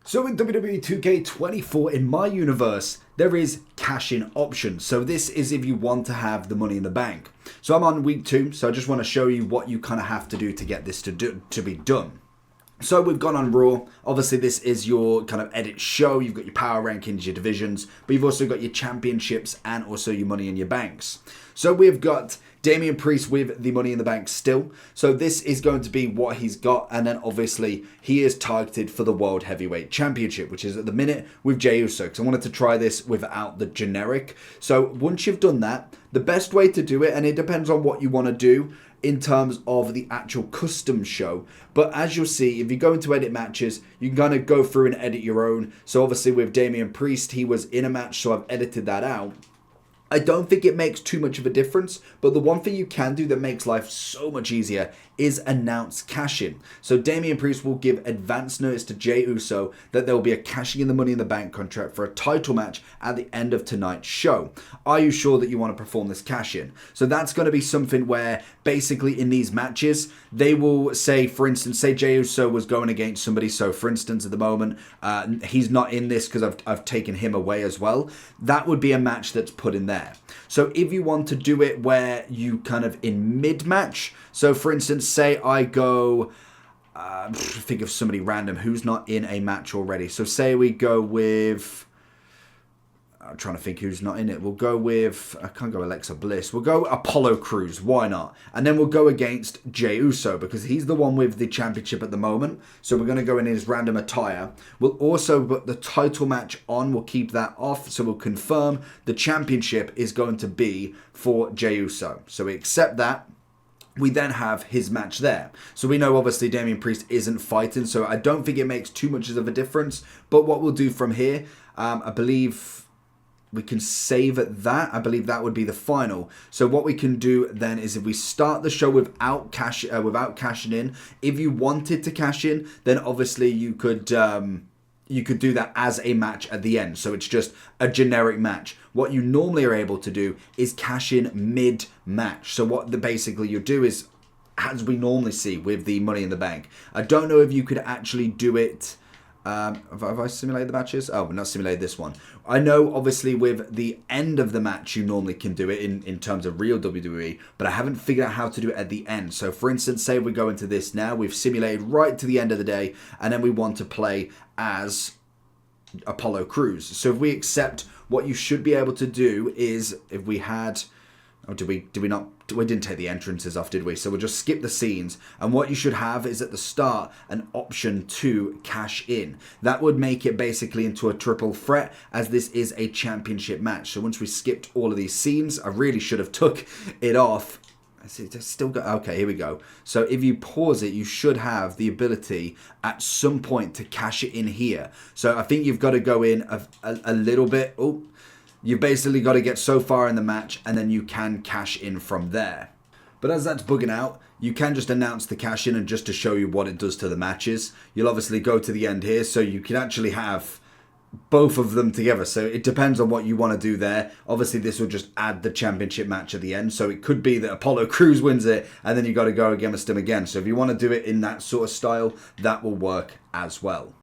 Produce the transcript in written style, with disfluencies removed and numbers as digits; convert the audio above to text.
So in WWE 2k24, in my universe, there is cash-in options. So this is if you want to have the money in the bank. So I'm on week 2, so I just want to show you what you kind of have to do to get this to be done. So we've gone on Raw. Obviously, this is your kind of edit show. You've got your power rankings, your divisions, but you've also got your championships and also your money in your banks. So we've got Damian Priest with the money in the bank still. So this is going to be what he's got. And then obviously he is targeted for the World Heavyweight Championship, which is at the minute with Jey Uso. Because I wanted to try this without the generic. So once you've done that, the best way to do it, and it depends on what you want to do in terms of the actual custom show. But as you'll see, if you go into edit matches, you can kind of go through and edit your own. So obviously with Damian Priest, he was in a match, so I've edited that out. I don't think it makes too much of a difference, but the one thing you can do that makes life so much easier is announce cash-in. So Damian Priest will give advance notice to Jey Uso that there will be a cashing in the Money in the Bank contract for a title match at the end of tonight's show. Are you sure that you want to perform this cash-in? So that's going to be something where basically in these matches, they will say, for instance, say Jey Uso was going against somebody. So for instance, at the moment, he's not in this because I've taken him away as well. That would be a match that's put in there. So if you want to do it where you kind of in mid-match, so for instance, say I go, think of somebody random who's not in a match already. So say we go with, I'm trying to think who's not in it. We'll go with, I can't go Alexa Bliss. We'll go Apollo Crews. Why not? And then we'll go against Jey Uso because he's the one with the championship at the moment. So we're going to go in his random attire. We'll also put the title match on. We'll keep that off. So we'll confirm the championship is going to be for Jey Uso. So we accept that. We then have his match there. So we know obviously Damian Priest isn't fighting. So I don't think it makes too much of a difference. But what we'll do from here, I believe we can save at that. I believe that would be the final. So what we can do then is if we start the show without cashing in, if you wanted to cash in, then obviously you could do that as a match at the end. So it's just a generic match. What you normally are able to do is cash in mid-match. So what basically you do is, as we normally see with the Money in the Bank. I don't know if you could actually do it. Have I simulated the matches? Oh, not simulated this one. I know, obviously, with the end of the match, you normally can do it in terms of real WWE, but I haven't figured out how to do it at the end. So, for instance, say we go into this now. We've simulated right to the end of the day, and then we want to play as Apollo Crews. So, if we accept, what you should be able to do is, if we had... Oh, did we not? We didn't take the entrances off, did we? So we'll just skip the scenes. And what you should have is at the start an option to cash in. That would make it basically into a triple threat, as this is a championship match. So once we skipped all of these scenes, I really should have took it off. I see it's still got, okay, here we go. So if you pause it, you should have the ability at some point to cash it in here. So I think you've got to go in a little bit. Oh. You've basically got to get so far in the match and then you can cash in from there. But as that's bugging out, you can just announce the cash in, and just to show you what it does to the matches, you'll obviously go to the end here, so you can actually have both of them together. So it depends on what you want to do there. Obviously this will just add the championship match at the end. So it could be that Apollo Crews wins it and then you got to go against him again. So if you want to do it in that sort of style, that will work as well.